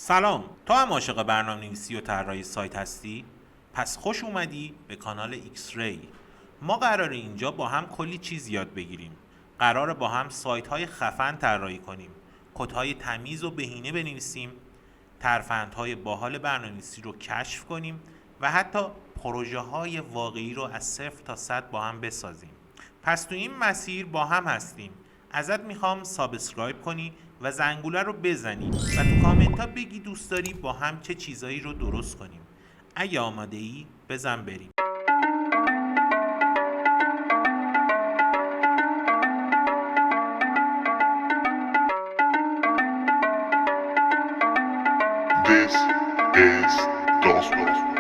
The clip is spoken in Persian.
سلام، تو هم عاشق برنامه نویسی و طراحی سایت هستی؟ پس خوش اومدی به کانال xray. ما قراره اینجا با هم کلی چیز یاد بگیریم. قراره با هم سایت های خفن طراحی کنیم، کدهای تمیز و بهینه بنویسیم، ترفندهای باحال برنامه نویسی رو کشف کنیم و حتی پروژه های واقعی رو از 0 تا 100 با هم بسازیم. پس تو این مسیر با هم هستیم. ازت میخوام سابسکرایب کنی و زنگوله رو بزنی و تو کامنت ها بگی دوست داری با هم چه چیزایی رو درست کنیم. اگه آماده ای بزن بریم. This is Gospel.